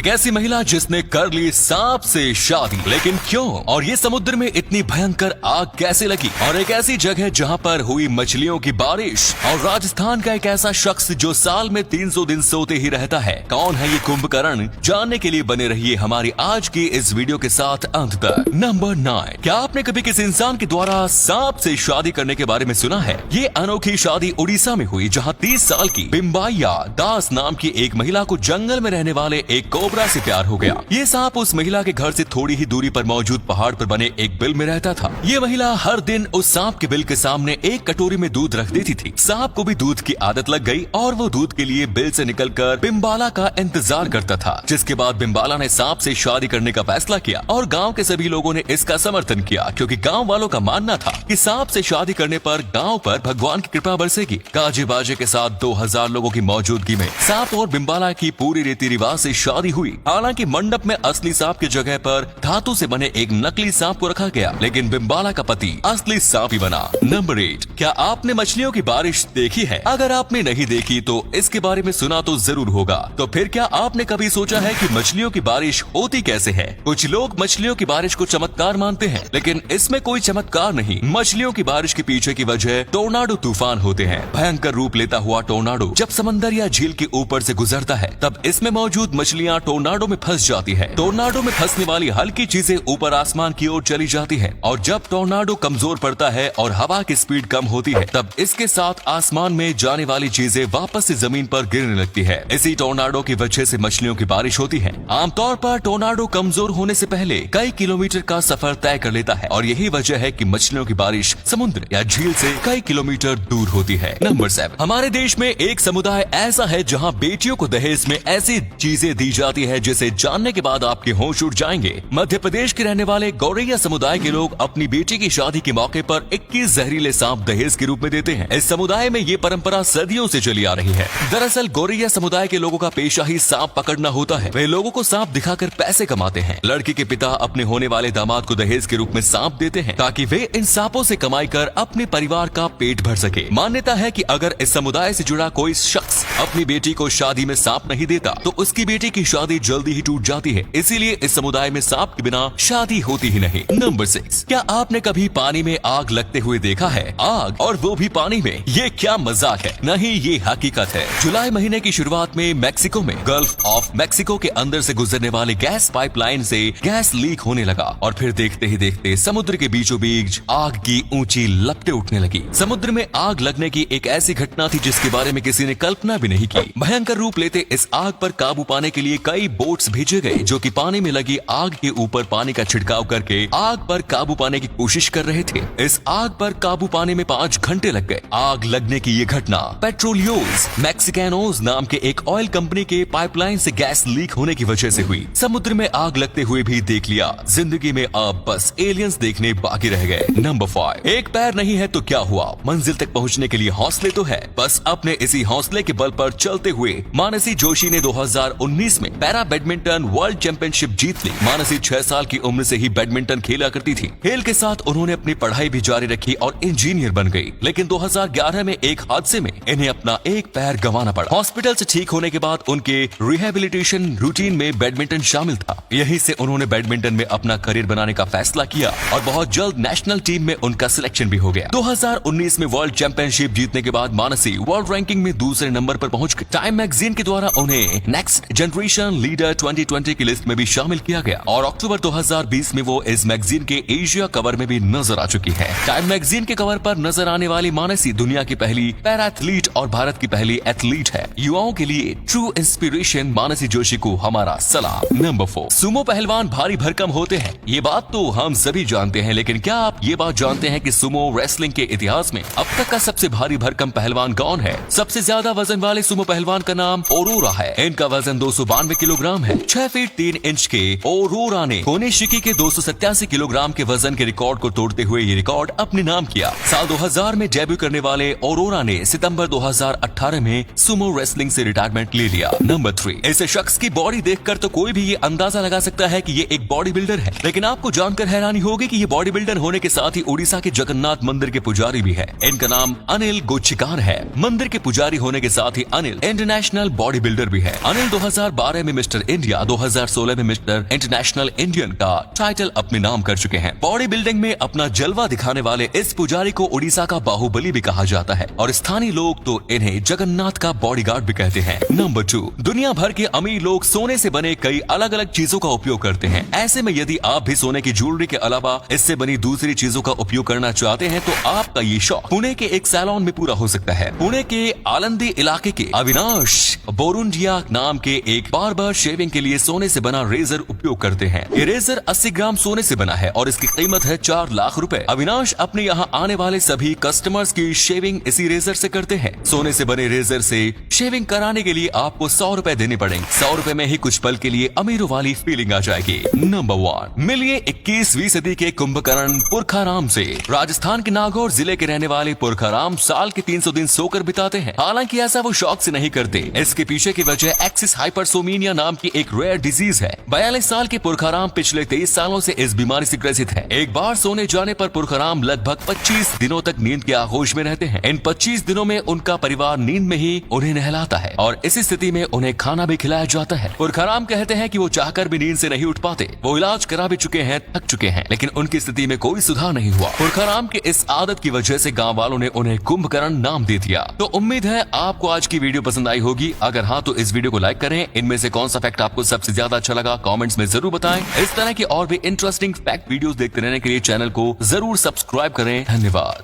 एक ऐसी महिला जिसने कर ली सांप से शादी, लेकिन क्यों और ये समुद्र में इतनी भयंकर आग कैसे लगी, और एक ऐसी जगह जहां पर हुई मछलियों की बारिश, और राजस्थान का एक ऐसा शख्स जो साल में 300 दिन सोते ही रहता है। कौन है ये कुंभकर्ण, जानने के लिए बने रहिए हमारी आज की इस वीडियो के साथ अंत तक। नंबर 9, क्या आपने कभी किसी इंसान के द्वारा सांप से शादी करने के बारे में सुना है? ये अनोखी शादी उड़ीसा में हुई, जहाँ 30 साल की बिम्बाइया दास नाम की एक महिला को जंगल में रहने वाले एक कोबरा से प्यार हो गया। ये सांप उस महिला के घर से थोड़ी ही दूरी पर मौजूद पहाड़ पर बने एक बिल में रहता था। ये महिला हर दिन उस सांप के बिल के सामने एक कटोरी में दूध रख देती थी। सांप को भी दूध की आदत लग गई और वो दूध के लिए बिल से निकलकर बिम्बाला का इंतजार करता था। जिसके बाद बिम्बाला ने सांप से शादी करने का फैसला किया और गाँव के सभी लोगों ने इसका समर्थन किया, क्योंकि गाँव वालों का मानना था कि सांप से शादी करने पर गाँव पर भगवान की कृपा बरसेगी। गाजे बाजे के साथ 2000 लोगों की मौजूदगी में सांप और बिम्बाला की पूरी रीति रिवाज से शादी हुई। हालांकि मंडप में असली सांप की जगह पर धातु से बने एक नकली सांप को रखा गया, लेकिन बिम्बाला का पति असली सांप ही बना। नंबर 8, क्या आपने मछलियों की बारिश देखी है? अगर आपने नहीं देखी तो इसके बारे में सुना तो जरूर होगा। तो फिर क्या आपने कभी सोचा है कि मछलियों की बारिश होती कैसे है? कुछ लोग मछलियों की बारिश को चमत्कार मानते हैं, लेकिन इसमें कोई चमत्कार नहीं। मछलियों की बारिश के पीछे की वजह टोर्नाडो तूफान होते हैं। भयंकर रूप लेता हुआ टोर्नाडो जब समंदर या झील के ऊपर से गुजरता है, तब इसमें मौजूद मछलियां टोर्नाडो में फंस जाती है। टोर्नाडो में फंसने वाली हल्की चीजें ऊपर आसमान की ओर चली जाती है, और जब टोर्नाडो कमजोर पड़ता है और हवा की स्पीड कम होती है, तब इसके साथ आसमान में जाने वाली चीजें वापस से जमीन पर गिरने लगती है। इसी टोर्नाडो की वजह से मछलियों की बारिश होती है। आमतौर पर टोर्नाडो कमजोर होने से पहले कई किलोमीटर का सफर तय कर लेता है, और यही वजह है कि मछलियों की बारिश समुद्र या झील से कई किलोमीटर दूर होती है। नंबर 7, हमारे देश में एक समुदाय ऐसा है जहाँ बेटियों को दहेज में ऐसी चीजें दी जाती है जिसे जानने के बाद आपके होश उड़ जाएंगे। मध्य प्रदेश के रहने वाले गौरैया समुदाय के लोग अपनी बेटी की शादी के मौके पर 21 जहरीले सांप दहेज के रूप में देते हैं। इस समुदाय में ये परंपरा सदियों से चली आ रही है। दरअसल गौरैया समुदाय के लोगों का पेशा ही सांप पकड़ना होता है। वे लोगों को सांप दिखाकर पैसे कमाते हैं। लड़की के पिता अपने होने वाले दामाद को दहेज के रूप में सांप देते हैं, ताकि वे इन सांपों से कमाई कर अपने परिवार का पेट भर सके। मान्यता है कि अगर इस समुदाय से जुड़ा कोई शख्स अपनी बेटी को शादी में सांप नहीं देता तो उसकी बेटी की शादी जल्दी ही टूट जाती है। इसीलिए इस समुदाय में सांप के बिना शादी होती ही नहीं। नंबर 6, क्या आपने कभी पानी में आग लगते हुए देखा है? आग, और वो भी पानी में। ये क्या मजाक है? नहीं, ये हकीकत है। जुलाई महीने की शुरुआत में मेक्सिको में गल्फ ऑफ मेक्सिको के अंदर से गुजरने वाले गैस पाइपलाइन से गैस लीक होने लगा, और फिर देखते ही देखते समुद्र के बीचों बीच आग की ऊंची लपटें उठने लगी। समुद्र में आग लगने की एक ऐसी घटना थी जिसके बारे में किसी ने कल्पना भी नहीं की। भयंकर रूप लेते इस आग पर काबू पाने के लिए कई बोट्स भेजे गए, जो कि पानी में लगी आग के ऊपर पानी का छिड़काव करके आग पर काबू पाने की कोशिश कर रहे थे। इस आग पर काबू पाने में 5 घंटे लग गए। आग लगने की ये घटना पेट्रोलियोस मैक्सिकानोस नाम के एक ऑयल कंपनी के पाइपलाइन से गैस लीक होने की वजह से हुई। समुद्र में आग लगते हुए भी देख लिया, जिंदगी में अब बस एलियंस देखने बाकी रह गए। नंबर 5, एक पैर नहीं है तो क्या हुआ, मंजिल तक पहुंचने के लिए हौसले तो है, बस अपने इसी हौसले के बल पर चलते हुए मानसी जोशी ने 2019 में पैरा बैडमिंटन वर्ल्ड चैंपियनशिप जीत ली। मानसी 6 साल की उम्र से ही बैडमिंटन खेला करती थी। खेल के साथ उन्होंने अपनी पढ़ाई भी जारी रखी और इंजीनियर बन गई, लेकिन 2011 में एक हादसे में इन्हें अपना एक पैर गंवाना पड़ा। हॉस्पिटल से ठीक होने के बाद उनके रिहेबिलिटेशन रूटीन में बैडमिंटन शामिल था। यहीं से उन्होंने बैडमिंटन में अपना करियर बनाने का फैसला किया और बहुत जल्द नेशनल टीम में उनका सिलेक्शन भी हो गया। 2019 में वर्ल्ड चैंपियनशिप जीतने के बाद मानसी वर्ल्ड रैंकिंग में दूसरे नंबर पर पहुंच गई। टाइम मैगजीन के द्वारा उन्हें नेक्स्ट जनरेशन लीडर 2020 की लिस्ट में भी शामिल किया गया, और अक्टूबर 2020 में वो इस मैगजीन के एशिया कवर में भी नजर आ चुकी है। टाइम मैगजीन के कवर पर नजर आने वाली मानसी दुनिया की पहली पैरा एथलीट और भारत की पहली एथलीट है। युवाओं के लिए ट्रू इंस्पिरेशन मानसी जोशी को हमारा सलाम। नंबर 4, सुमो पहलवान भारी भरकम होते हैं। ये बात तो हम सभी जानते हैं, लेकिन क्या आप ये बात जानते हैं कि सुमो रेसलिंग के इतिहास में अब तक का सबसे भारी भरकम पहलवान कौन है? सबसे ज्यादा वजन वाले सुमो पहलवान का नाम ओरोरा है। इनका वजन 292 किलोग्राम है। 6 फीट 3 इंच के ओरोरा ने कोनेशिकी के 287 किलोग्राम के वजन के रिकॉर्ड को तोड़ते हुए ये रिकॉर्ड अपने नाम किया। साल 2000 में डेब्यू करने वाले ओरोरा ने सितंबर 2018 में सुमो रेसलिंग से रिटायरमेंट ले लिया। नंबर 3, ऐसे शख्स की बॉडी देखकर तो कोई भी ये अंदाजा लगा सकता है कि ये एक बॉडी बिल्डर है, लेकिन आपको जानकर हैरानी होगी कि ये बॉडी बिल्डर होने के साथ ही उड़ीसा के जगन्नाथ मंदिर के पुजारी भी है। इनका नाम अनिल गोचिकार है। मंदिर के पुजारी होने के साथ ही अनिल इंटरनेशनल बॉडी बिल्डर भी है। अनिल 2012 में मिस्टर इंडिया, 2016 में मिस्टर इंटरनेशनल इंडियन का टाइटल अपने नाम कर चुके हैं। बॉडी बिल्डिंग में अपना जलवा दिखाने वाले इस पुजारी को उड़ीसा का बाहुबली भी कहा जाता है और स्थानीय लोग तो इन्हें जगन्नाथ का बॉडीगार्ड भी कहते हैं। नंबर 2, दुनिया भर के अमीर लोग सोने से बने कई अलग अलग चीजों का उपयोग करते हैं। ऐसे में यदि आप भी सोने की ज्वेलरी के अलावा इससे बनी दूसरी चीजों का उपयोग करना चाहते हैं तो आपका ये शौक पुणे के एक सैलून में पूरा हो सकता है। पुणे के आलंदी इलाके के अविनाश बोरुंडिया नाम के एक बार्बर शेविंग के लिए सोने से बना रेजर उपयोग करते हैं। ये रेजर 80 ग्राम सोने से बना है और इसकी कीमत है 4 लाख रुपए। अविनाश अपने यहाँ आने वाले सभी कस्टमर्स की शेविंग इसी रेजर से करते हैं। सोने से बने रेजर से शेविंग कराने के लिए आपको 100 रुपए देने पड़ेंगे। 100 रुपए में ही कुछ पल के लिए अमीरों वाली फीलिंग आ जाएगी। नंबर 1, मिलिए 21वीं सदी के कुंभकर्ण पुरखाराम से। राजस्थान के नागौर जिले के रहने वाले पुरखाराम साल के 300 दिन सोकर बिताते हैं। हालांकि ऐसा वो शौक से नहीं करते। इसके पीछे की वजह एक्सिस हाइपरसोमिनिया नाम की एक रेयर डिजीज है। 42 साल के पुरखाराम पिछले 23 सालों से इस बीमारी से ग्रसित है। एक बार सोने जाने पर पुरखाराम लगभग 25 दिनों तक नींद के आगोश में रहते हैं। इन 25 दिनों में उनका परिवार नींद में ही उन्हें नहलाता है और इसी स्थिति में उन्हें खाना भी खिलाया जाता है। पुरखाराम कहते हैं कि वो चाहकर भी नींद से नहीं उठ पाते। वो इलाज करा भी चुके हैं, थक चुके हैं, लेकिन उनकी स्थिति में कोई सुधार नहीं हुआ। पुरखाराम के इस आदत की वजह से गांव वालों ने उन्हें कुंभकर्ण नाम दे दिया। तो उम्मीद है आपको आज की वीडियो पसंद आई होगी। अगर हाँ तो इस वीडियो को लाइक करें। इनमें से कौन सा फैक्ट आपको सबसे ज्यादा अच्छा लगा कमेंट्स में जरूर बताएं। इस तरह की और भी इंटरेस्टिंग फैक्ट वीडियोस देखते रहने के लिए चैनल को जरूर सब्सक्राइब करें। धन्यवाद।